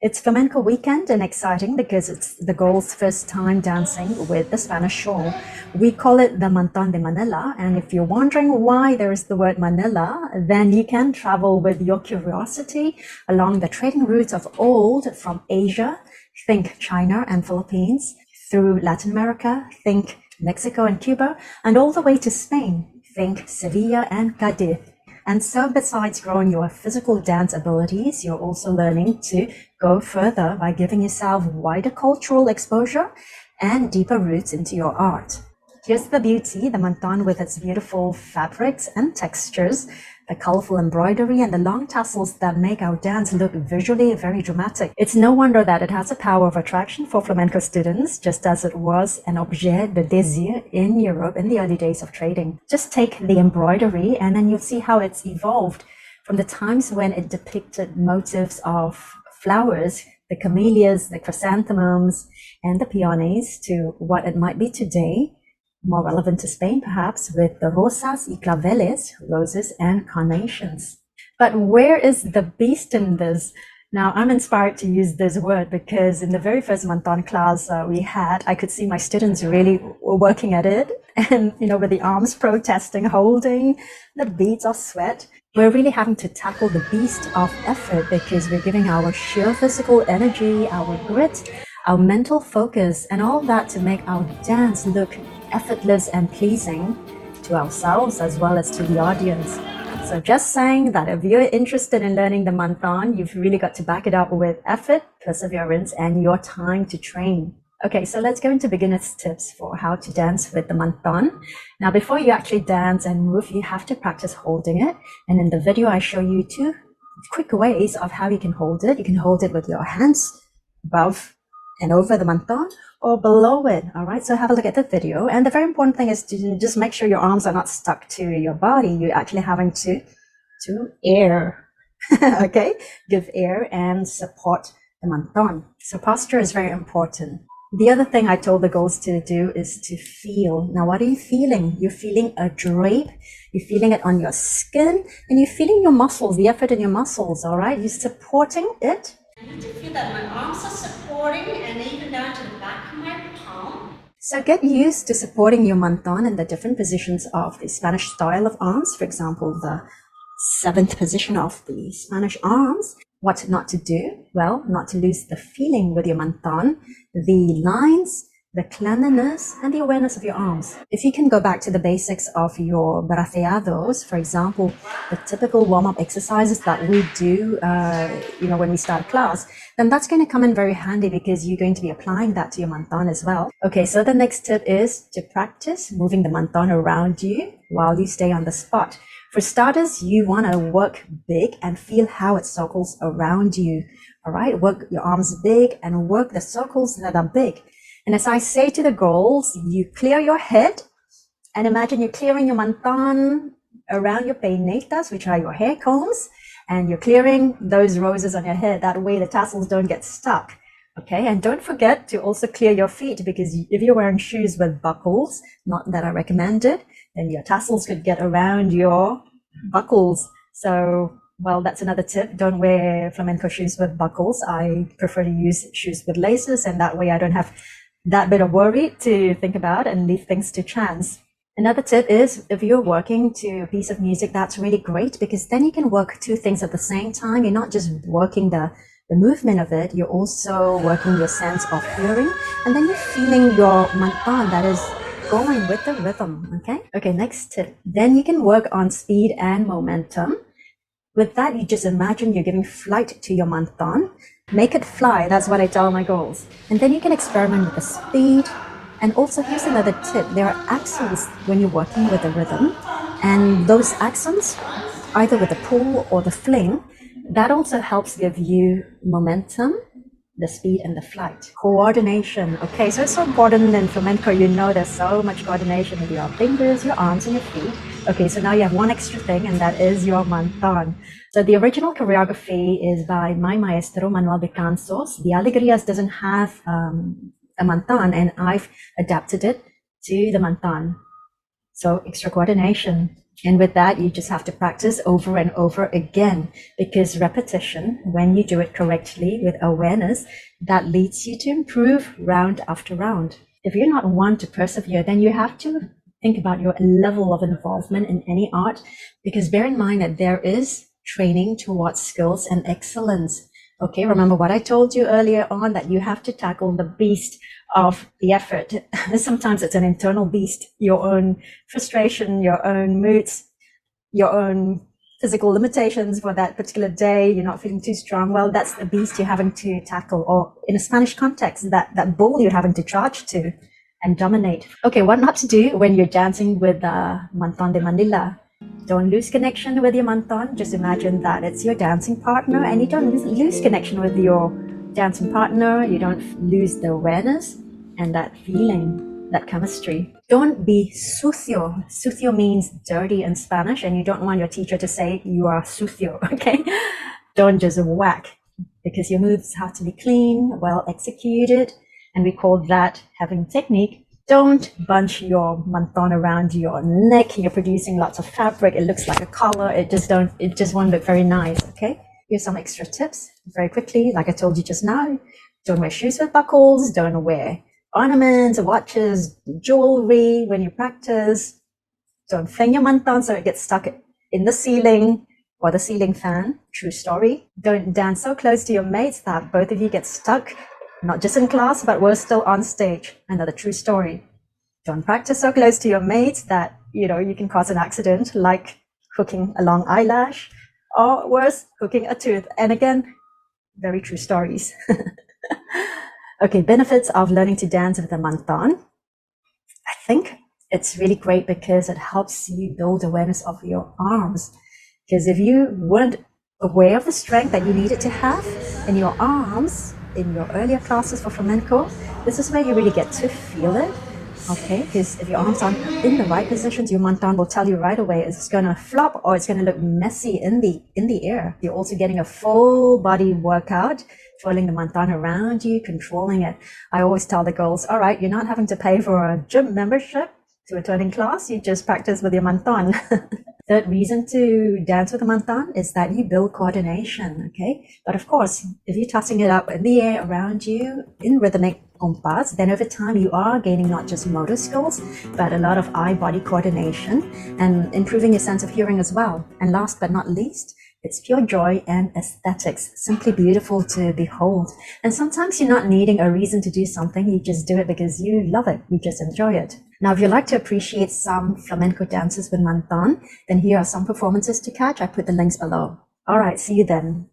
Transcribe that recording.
It's Flamenco weekend and exciting because it's the girls' first time dancing with the Spanish shawl. We call it the Mantón de Manila, and if you're wondering why there is the word Manila, then you can travel with your curiosity along the trading routes of old from Asia, think China and Philippines, through Latin America, think Mexico and Cuba, and all the way to Spain, think Sevilla and Cadiz. And so besides growing your physical dance abilities, you're also learning to go further by giving yourself wider cultural exposure and deeper roots into your art. Here's the beauty, the Mantón with its beautiful fabrics and textures, the colorful embroidery and the long tassels that make our dance look visually very dramatic. It's no wonder that it has a power of attraction for flamenco students, just as it was an objet de désir in Europe in the early days of trading. Just take the embroidery and then you'll see how it's evolved from the times when it depicted motifs of flowers, the camellias, the chrysanthemums, and the peonies, to what it might be today, more relevant to Spain perhaps, with the rosas y claveles, roses and carnations. But where is the beast in this? Now, I'm inspired to use this word because in the very first Mantón class we had, I could see my students really working at it, and with the arms protesting, holding the beads of sweat. We're really having to tackle the beast of effort because we're giving our sheer physical energy, our grit, our mental focus, and all that to make our dance look effortless and pleasing to ourselves as well as to the audience. So just saying that if you're interested in learning the Mantón, you've really got to back it up with effort, perseverance, and your time to train. Okay, so let's go into beginner's tips for how to dance with the Mantón. Now, before you actually dance and move, you have to practice holding it. And in the video, I show you 2 quick ways of how you can hold it. You can hold it with your hands above and over the Mantón or below it. All right, so have a look at the video. And the very important thing is to just make sure your arms are not stuck to your body. You're actually having to air, okay? Give air and support the Mantón. So posture is very important. The other thing I told the girls to do is to feel. Now, what are you feeling? You're feeling a drape. You're feeling it on your skin, and you're feeling your muscles, the effort in your muscles, all right? You're supporting it. I need to feel that my arms are supporting and even down to the back of my palm. So get used to supporting your Mantón in the different positions of the Spanish style of arms. For example, the 7th position of the Spanish arms. What not to do? Well, not to lose the feeling with your Mantón, the lines, the cleanliness, and the awareness of your arms. If you can go back to the basics of your braceados, for example, the typical warm-up exercises that we do, when we start class, then that's going to come in very handy because you're going to be applying that to your Mantón as well. Okay, so the next tip is to practice moving the Mantón around you while you stay on the spot. For starters, you want to work big and feel how it circles around you. All right, work your arms big and work the circles that are big. And as I say to the girls, you clear your head and imagine you're clearing your Mantón around your peinetas, which are your hair combs, and you're clearing those roses on your head. That way the tassels don't get stuck. Okay, and don't forget to also clear your feet, because if you're wearing shoes with buckles, not that I recommend it, then your tassels could get around your buckles. So, well, that's another tip. Don't wear flamenco shoes with buckles. I prefer to use shoes with laces, and that way I don't have that bit of worry to think about and leave things to chance. Another tip is if you're working to a piece of music, that's really great, because then you can work 2 things at the same time. You're not just working the movement of it, you're also working your sense of hearing, and then you're feeling your Mantón that is going with the rhythm. Okay, next tip. Then you can work on speed and momentum. With that, you just imagine you're giving flight to your Mantón. Make it fly, that's what I tell my girls. And then you can experiment with the speed. And also, here's another tip. There are accents when you're working with the rhythm. And those accents, either with the pull or the fling, that also helps give you momentum, the speed, and the flight. Coordination. Okay, so it's so important in flamenco. There's so much coordination with your fingers, your arms, and your feet. Okay, so now you have one extra thing, and that is your Mantón. So the original choreography is by my maestro, Manuel Becanzos. The Alegrías doesn't have a Mantón, and I've adapted it to the Mantón. So extra coordination. And with that, you just have to practice over and over again, because repetition, when you do it correctly with awareness, that leads you to improve round after round. If you're not one to persevere, then you have to think about your level of involvement in any art, because bear in mind that there is training towards skills and excellence. Okay, remember what I told you earlier on, that you have to tackle the beast of the effort. Sometimes it's an internal beast, your own frustration, your own moods, your own physical limitations for that particular day. You're not feeling too strong. Well, that's the beast you're having to tackle, or in a Spanish context, that bull you're having to charge to and dominate. Okay, what not to do when you're dancing with Mantón de Manila. Don't lose connection with your Mantón. Just imagine that it's your dancing partner, and you don't lose connection with your dancing partner. You don't lose the awareness and that feeling, that chemistry. Don't be sucio. Sucio means dirty in Spanish, and you don't want your teacher to say you are sucio, okay? Don't just whack, because your moves have to be clean, well executed, and we call that having technique. Don't bunch your Mantón around your neck. You're producing lots of fabric. It looks like a collar. It just won't look very nice, okay? Here's some extra tips very quickly. Like I told you just now, don't wear shoes with buckles. Don't wear ornaments, watches, jewelry when you practice. Don't fling your Mantón so it gets stuck in the ceiling or the ceiling fan. True story. Don't dance so close to your mates that both of you get stuck, not just in class, but we're still on stage. Another true story. Don't practice so close to your mates that, you can cause an accident, like hooking a long eyelash, or worse, hooking a tooth. And again, very true stories. Okay, benefits of learning to dance with a Mantón. I think it's really great because it helps you build awareness of your arms. Because if you weren't aware of the strength that you needed to have in your arms in your earlier classes for flamenco, this is where you really get to feel it. Okay, because if your arms aren't in the right positions, your Mantón will tell you right away it's going to flop or it's going to look messy in the air. You're also getting a full body workout, twirling the Mantón around you, controlling it. I always tell the girls, all right, you're not having to pay for a gym membership to a turning class, you just practice with your Mantón. Third reason to dance with a Mantón is that you build coordination, okay? But of course, if you're tossing it up in the air around you in rhythmic compás, then over time you are gaining not just motor skills, but a lot of eye-body coordination and improving your sense of hearing as well. And last but not least, it's pure joy and aesthetics, simply beautiful to behold. And sometimes you're not needing a reason to do something, you just do it because you love it, you just enjoy it. Now, if you'd like to appreciate some flamenco dances with Mantón, then here are some performances to catch. I put the links below. All right, see you then.